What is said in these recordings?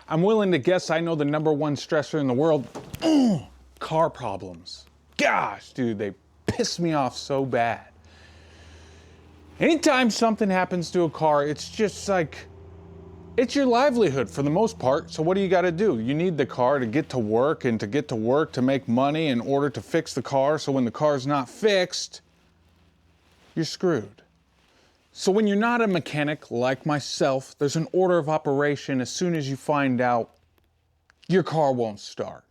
I'm willing to guess I know the #1 stressor in the world. Car problems. Gosh, dude, they piss me off so bad. Anytime something happens to a car, it's just like, it's your livelihood for the most part. So what do you got to do? You need the car to get to work, and to get to work to make money in order to fix the car. So when the car's not fixed, you're screwed. So when you're not a mechanic like myself, there's an order of operation as soon as you find out your car won't start.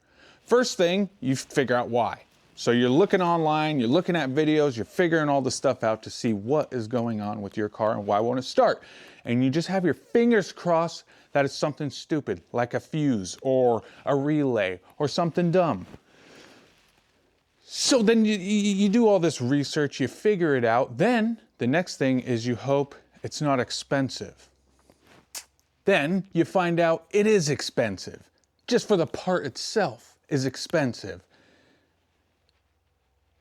First thing, you figure out why. So you're looking online, you're looking at videos, you're figuring all the stuff out to see what is going on with your car and why won't it start. And you just have your fingers crossed that it's something stupid, like a fuse or a relay or something dumb. So then you do all this research, you figure it out. Then the next thing is you hope it's not expensive. Then you find out it is expensive. Just for the part itself is expensive.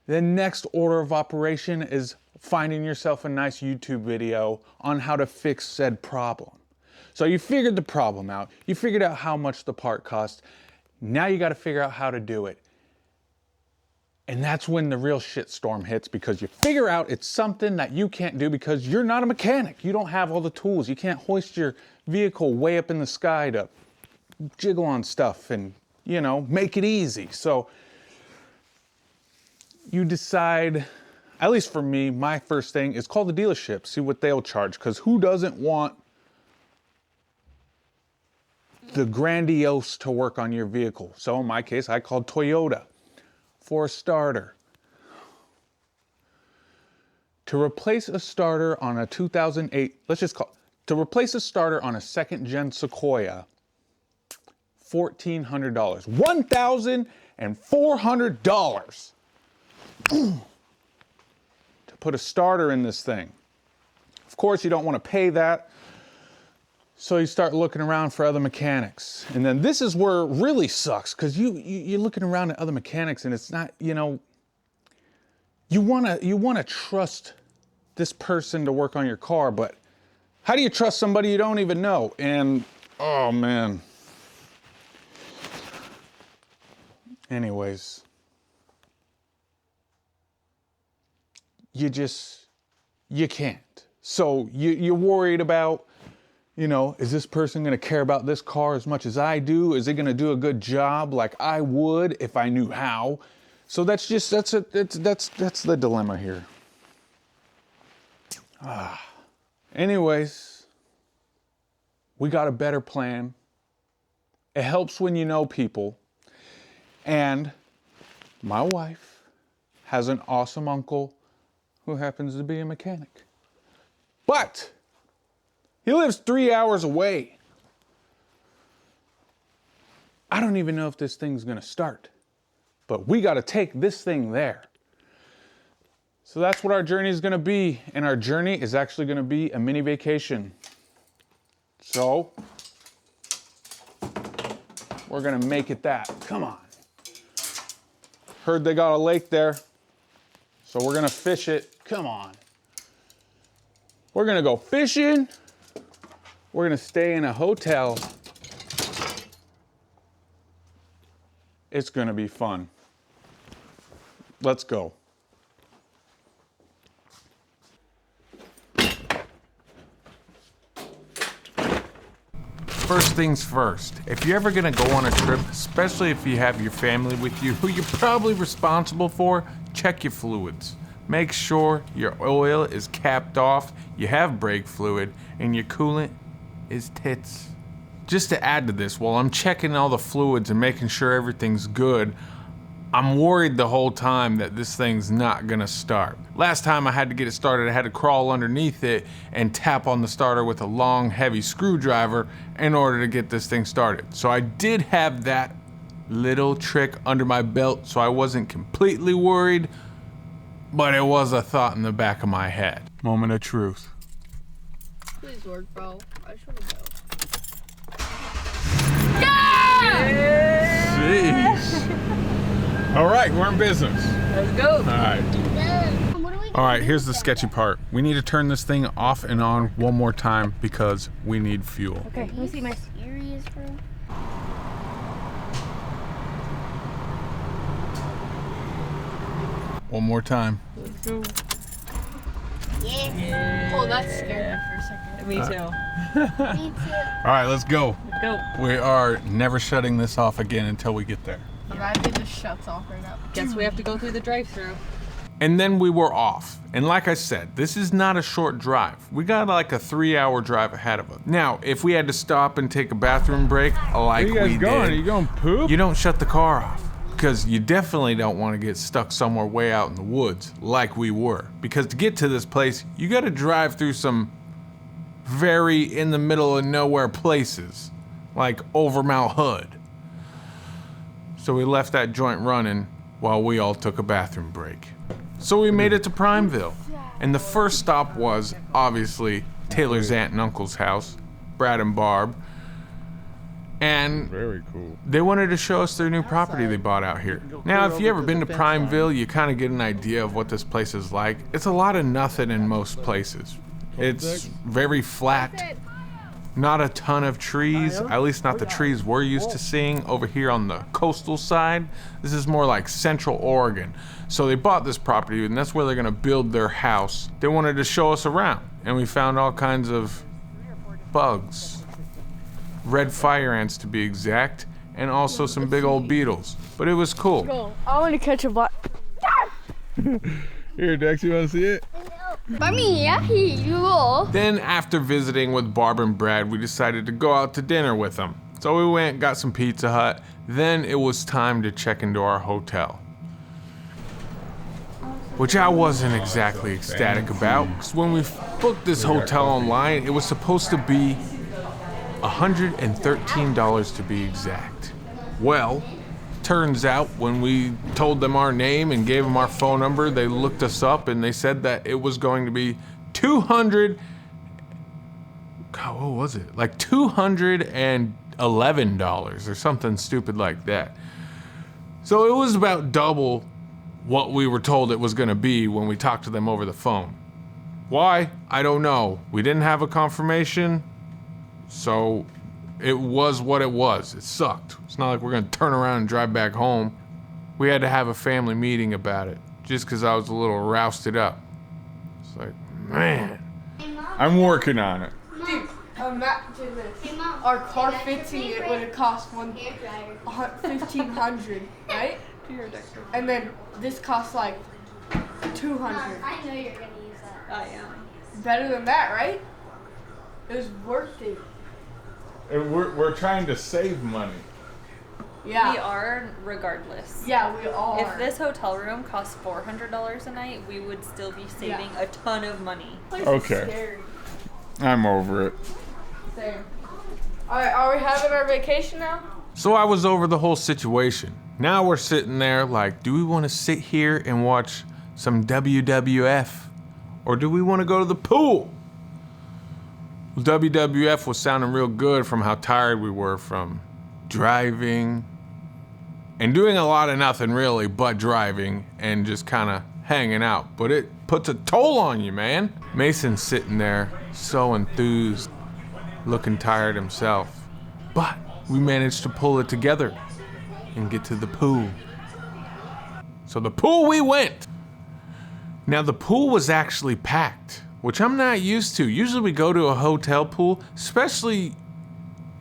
The next order of operation is finding yourself a nice YouTube video on how to fix said problem. So you figured the problem out, you figured out how much the part costs, now you got to figure out how to do it. And that's when the real shit storm hits, because you figure out it's something that you can't do because you're not a mechanic. You don't have all the tools. You can't hoist your vehicle way up in the sky to jiggle on stuff and, you know, make it easy. So you decide, at least for me, my first thing is call the dealership, see what they'll charge, because who doesn't want the grandiose to work on your vehicle? So in my case, I called Toyota for a starter. To replace a starter on a 2008, to replace a starter on a 2nd-gen Sequoia, $1,400. $1,400 to put a starter in this thing. Of course, you don't want to pay that, so you start looking around for other mechanics. And then this is where it really sucks, because you're looking around at other mechanics and it's not, you know, you want to trust this person to work on your car, but how do you trust somebody you don't even know? And, oh man. Anyways, you can't. So you're worried about, you know, is this person going to care about this car as much as I do? Is it going to do a good job like I would if I knew how? So that's the dilemma here. Anyways, we got a better plan. It helps when you know people. And my wife has an awesome uncle who happens to be a mechanic. But he lives 3 hours away. I don't even know if this thing's gonna start, but we gotta take this thing there. So that's what our journey is gonna be, and our journey is actually gonna be a mini vacation. So we're gonna make it that. Come on. Heard they got a lake there, so we're gonna fish it. Come on. We're gonna go fishing. We're gonna stay in a hotel. It's gonna be fun. Let's go. First things first, if you're ever gonna go on a trip, especially if you have your family with you, who you're probably responsible for, check your fluids. Make sure your oil is capped off, you have brake fluid, and your coolant is tits. Just to add to this, while I'm checking all the fluids and making sure everything's good, I'm worried the whole time that this thing's not gonna start. Last time I had to get it started, I had to crawl underneath it and tap on the starter with a long, heavy screwdriver in order to get this thing started. So I did have that little trick under my belt, so I wasn't completely worried, but it was a thought in the back of my head. Moment of truth. Please work, bro. I just wanna go. Jeez. All right, we're in business. Let's go. All right. All right, here's the sketchy part. We need to turn this thing off and on one more time because we need fuel. Okay, let me see my. Serious through? One more time. Let's go. Yeah. Oh, that scared me for a second. Me too. Me too. All right, let's go. Let's go. We are never shutting this off again until we get there. Imagine it just shuts off right now. Guess we have to go through the drive-through. And then we were off. And like I said, this is not a short drive. We got like a 3-hour drive ahead of us. Now, if we had to stop and take a bathroom break, like Where you guys we going? did, Are you going poop? you don't shut the car off. Because you definitely don't want to get stuck somewhere way out in the woods, like we were. Because to get to this place, you got to drive through some very in the middle of nowhere places, like over Mount Hood. So we left that joint running while we all took a bathroom break. So we made it to Primeville, and the first stop was, obviously, Taylor's aunt and uncle's house, Brad and Barb. And Very cool. they wanted to show us their new property they bought out here. Now, if you ever been to Primeville, you kind of get an idea of what this place is like. It's a lot of nothing in most places. It's very flat, not a ton of trees, at least not the trees we're used to seeing over here on the coastal side. This is more like Central Oregon. So they bought this property, and that's where they're gonna build their house. They wanted to show us around, and we found all kinds of bugs. Red fire ants to be exact, and also some big old beetles. But it was cool. Go. I want to catch a black. Here, Dex, you want to see it? Mommy, yeah, you will. Then after visiting with Barb and Brad, we decided to go out to dinner with them. So we went, got some Pizza Hut. Then it was time to check into our hotel, which I wasn't exactly ecstatic about, because when we booked this hotel online, it was supposed to be $113 to be exact. Well, turns out when we told them our name and gave them our phone number, they looked us up and they said that it was going to be $200. God, what was it? Like $211 or something stupid like that. So it was about double what we were told it was going to be when we talked to them over the phone. Why? I don't know. We didn't have a confirmation. So it was what it was. It sucked. It's not like we're gonna turn around and drive back home. We had to have a family meeting about it just because I was a little rousted up. It's like, man. I'm working on it. Dude, imagine this. Our car fixing it would have cost $1,500, right? And then this costs like $200. I know you're gonna use that. I am. Better than that, right? It was worth it. And we're trying to save money. Yeah. We are, regardless. Yeah, we are. If this hotel room costs $400 a night, we would still be saving a ton of money. Place is Okay. scary. I'm over it. Same. Alright, are we having our vacation now? So I was over the whole situation. Now we're sitting there like, do we want to sit here and watch some WWF? Or do we want to go to the pool? Well, WWF was sounding real good from how tired we were from driving and doing a lot of nothing really but driving and just kind of hanging out. But it puts a toll on you, man. Mason's sitting there, so enthused, looking tired himself. But we managed to pull it together and get to the pool. So the pool we went. Now the pool was actually packed, which I'm not used to. Usually we go to a hotel pool, especially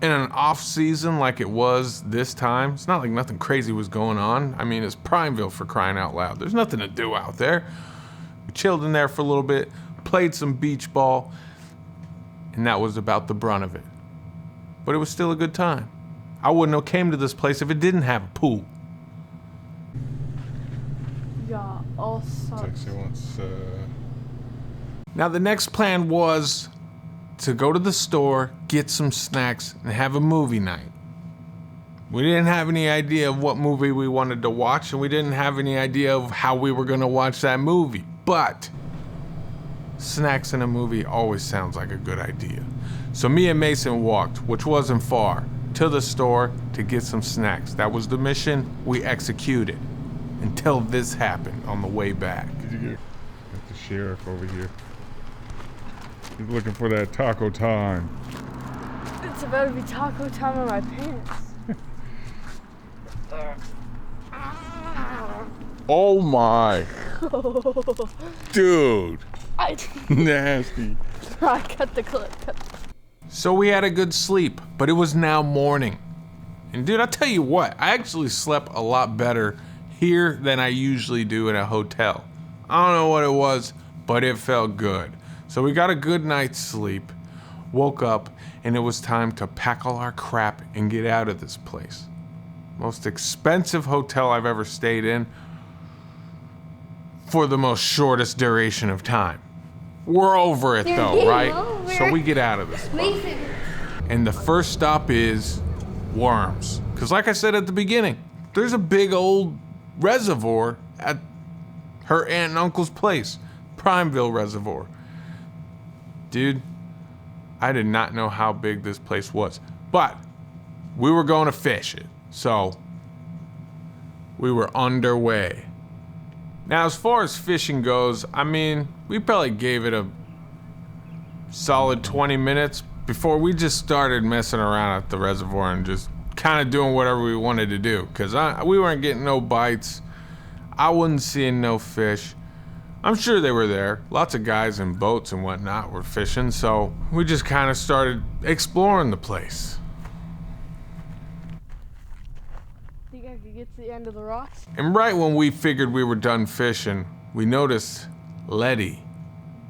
in an off season like it was this time. It's not like nothing crazy was going on. I mean, it's Primeville, for crying out loud. There's nothing to do out there. We chilled in there for a little bit, played some beach ball, and that was about the brunt of it. But it was still a good time. I wouldn't have came to this place if it didn't have a pool. Yeah, all sucks. She wants, Now the next plan was to go to the store, get some snacks, and have a movie night. We didn't have any idea of what movie we wanted to watch, and we didn't have any idea of how we were gonna watch that movie. But snacks in a movie always sounds like a good idea. So me and Mason walked, which wasn't far, to the store to get some snacks. That was the mission we executed until this happened on the way back. did you get the sheriff over here? He's looking for that taco time. It's about to be taco time on my pants. Oh my. Dude. I Nasty. cut the clip. So we had a good sleep, but it was now morning. And dude, I'll tell you what, I actually slept a lot better here than I usually do in a hotel. I don't know what it was, but it felt good. So we got a good night's sleep, woke up, and it was time to pack all our crap and get out of this place. Most expensive hotel I've ever stayed in for the most shortest duration of time. We're over it though, right? So we get out of this place. And the first stop is Worms. Because like I said at the beginning, there's a big old reservoir at her aunt and uncle's place. Primeville Reservoir. Dude, I did not know how big this place was. But we were going to fish it. So we were underway. Now, as far as fishing goes, I mean, we probably gave it a solid 20 minutes before we just started messing around at the reservoir and just kind of doing whatever we wanted to do. Because we weren't getting no bites. I wasn't seeing no fish. I'm sure they were there. Lots of guys in boats and whatnot were fishing, so we just kind of started exploring the place. Think I could get to the end of the rocks? And right when we figured we were done fishing, we noticed Letty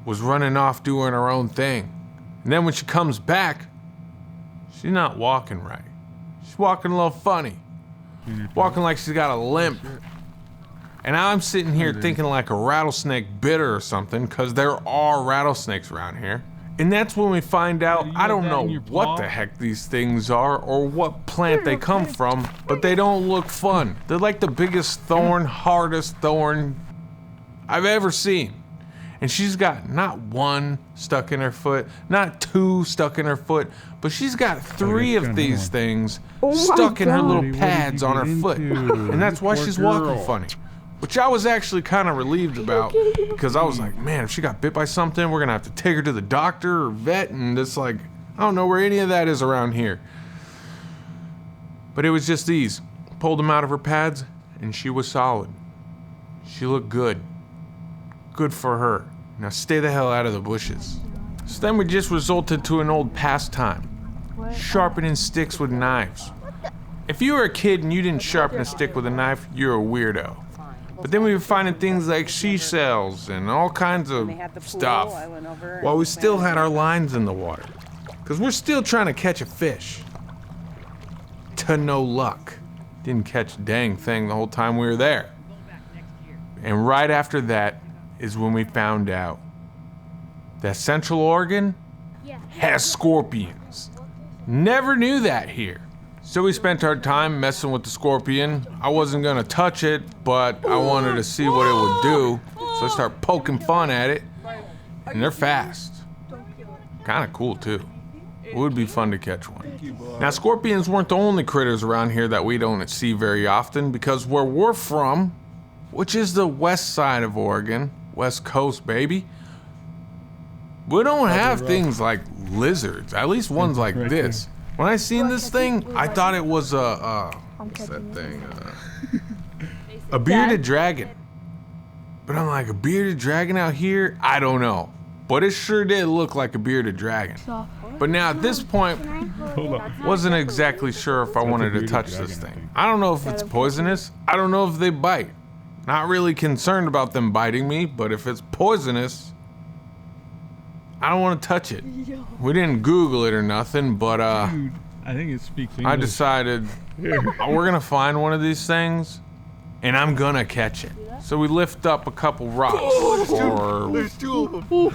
was running off doing her own thing. And then when she comes back, she's not walking right. She's walking a little funny. Walking like she's got a limp. And I'm sitting here thinking like a rattlesnake bit her or something, because there are rattlesnakes around here. And that's when we find out, I don't know what the heck these things are or what plant they come from, but they don't look fun. They're like the biggest thorn, hardest thorn I've ever seen. And she's got not one stuck in her foot, not two stuck in her foot, but she's got 3 of these things stuck in her little pads on her foot. And that's why she's walking funny. Which I was actually kind of relieved about, because I was like, man, if she got bit by something, we're gonna have to take her to the doctor or vet, and it's like, I don't know where any of that is around here. But it was just these. Pulled them out of her pads, and she was solid. She looked good. Good for her. Now stay the hell out of the bushes. So then we just resorted to an old pastime. Sharpening sticks with knives. If you were a kid and you didn't sharpen a stick with a knife, you're a weirdo. But then we were finding things like seashells and all kinds of stuff while we still had our lines in the water. Because we're still trying to catch a fish. To no luck. Didn't catch a dang thing the whole time we were there. And right after that is when we found out that Central Oregon has scorpions. Never knew that here. So we spent our time messing with the scorpion. I wasn't gonna touch it, but I wanted to see what it would do. So I started poking fun at it, and they're fast. Kinda cool too. It would be fun to catch one. Now scorpions weren't the only critters around here that we don't see very often, because where we're from, which is the west side of Oregon, West Coast baby, we don't have things like lizards, at least ones like this. When I seen this thing, I thought it was what's that thing? A bearded dragon. But I'm like, a bearded dragon out here? I don't know. But it sure did look like a bearded dragon. But now at this point, wasn't exactly sure if I wanted to touch this thing. I don't know if it's poisonous. I don't know if they bite. Not really concerned about them biting me, but if it's poisonous, I don't want to touch it. We didn't Google it or nothing, but Dude, I think it speaks English. I decided we're gonna find one of these things, and I'm gonna catch it. So we lift up a couple rocks, or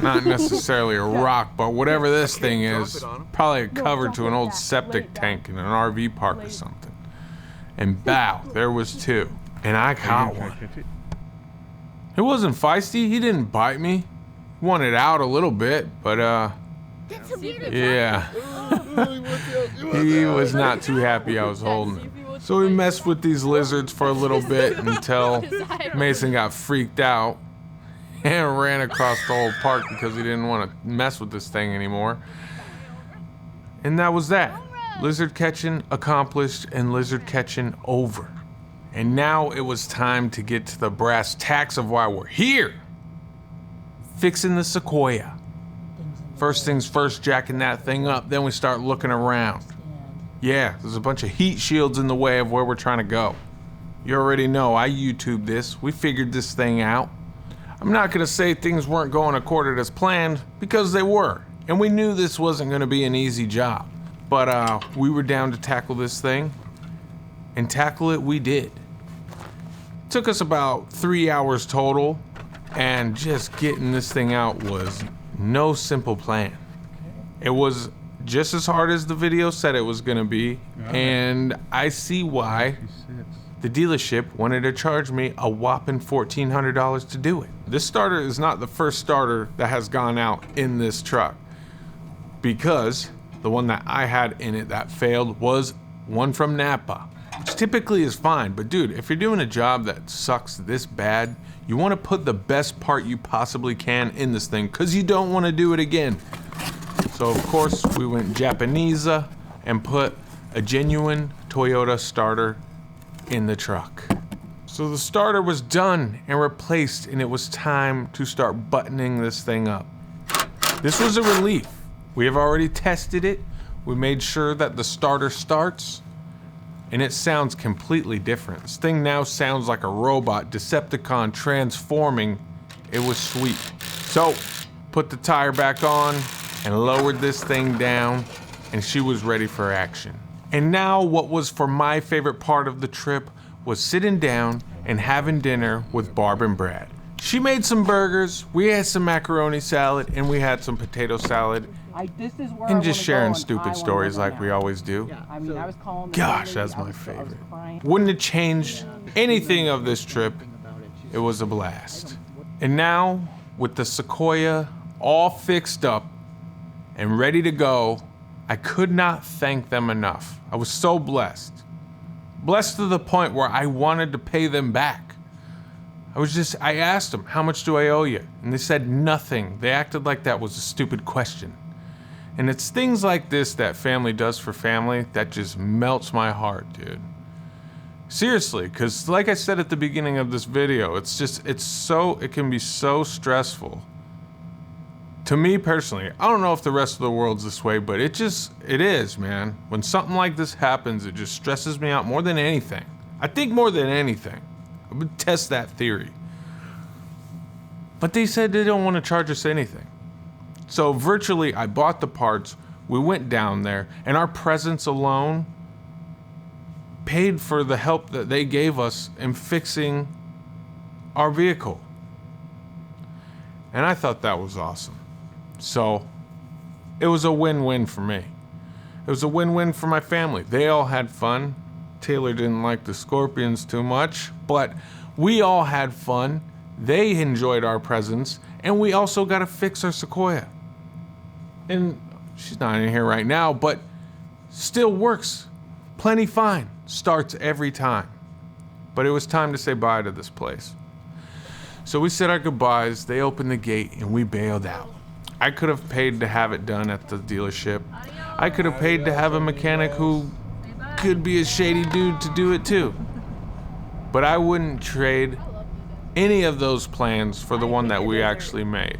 not necessarily a rock, but whatever this thing is, probably covered to an old septic tank in an RV park or something. And bow, there was 2, and I caught one. He wasn't feisty. He didn't bite me. Wanted out a little bit, but yeah. He was not too happy I was holding him. So we messed with these lizards for a little bit until Mason got freaked out and ran across the whole park because he didn't want to mess with this thing anymore. And that was that. Lizard catching accomplished and lizard catching over. And now it was time to get to the brass tacks of why we're here. Fixing the Sequoia. First things first, jacking that thing up, then we start looking around. Yeah, there's a bunch of heat shields in the way of where we're trying to go. You already know, I YouTubed this. We figured this thing out. I'm not gonna say things weren't going according as planned, because they were. And we knew this wasn't gonna be an easy job. But we were down to tackle this thing, and tackle it we did. Took us about 3 hours total, and just getting this thing out was no simple plan. It was just as hard as the video said it was gonna be, and I see why the dealership wanted to charge me a whopping $1,400 to do it. This starter is not the first starter that has gone out in this truck, because the one that I had in it that failed was one from Napa, which typically is fine, but dude, if you're doing a job that sucks this bad, you want to put the best part you possibly can in this thing, because you don't want to do it again. So of course we went Japanese and put a genuine Toyota starter in the truck. So the starter was done and replaced, and it was time to start buttoning this thing up. This was a relief. We have already tested it. We made sure that the starter starts, and it sounds completely different. This thing now sounds like a robot Decepticon transforming. It was sweet. So, put the tire back on and lowered this thing down, and she was ready for action. And now what was for my favorite part of the trip was sitting down and having dinner with Barb and Brad. She made some burgers, we had some macaroni salad, and we had some potato salad. And just sharing stupid stories like we always do. Gosh, that's my favorite. Wouldn't have changed anything of this trip. It was a blast. And now, with the Sequoia all fixed up and ready to go, I could not thank them enough. I was so blessed. Blessed to the point where I wanted to pay them back. I asked them, how much do I owe you? And they said nothing. They acted like that was a stupid question. And it's things like this that family does for family that just melts my heart, dude. Seriously, because like I said at the beginning of this video, it can be so stressful. To me personally, I don't know if the rest of the world's this way, but it is, man. When something like this happens, it just stresses me out more than anything. I think more than anything. I would test that theory. But they said they don't want to charge us anything. So virtually, I bought the parts, we went down there, and our presence alone paid for the help that they gave us in fixing our vehicle. And I thought that was awesome. So it was a win-win for me. It was a win-win for my family. They all had fun. Taylor didn't like the scorpions too much, but we all had fun. They enjoyed our presence, and we also got to fix our Sequoia. And she's not in here right now, but still works plenty fine. Starts every time. But it was time to say bye to this place. So we said our goodbyes, they opened the gate, and we bailed out. I could have paid to have it done at the dealership. I could have paid to have a mechanic who could be a shady dude to do it too. But I wouldn't trade any of those plans for the one that we actually made.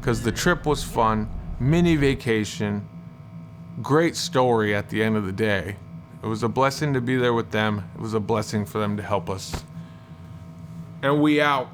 Because the trip was fun, mini vacation, great story at the end of the day. It was a blessing to be there with them. It was a blessing for them to help us. And we out.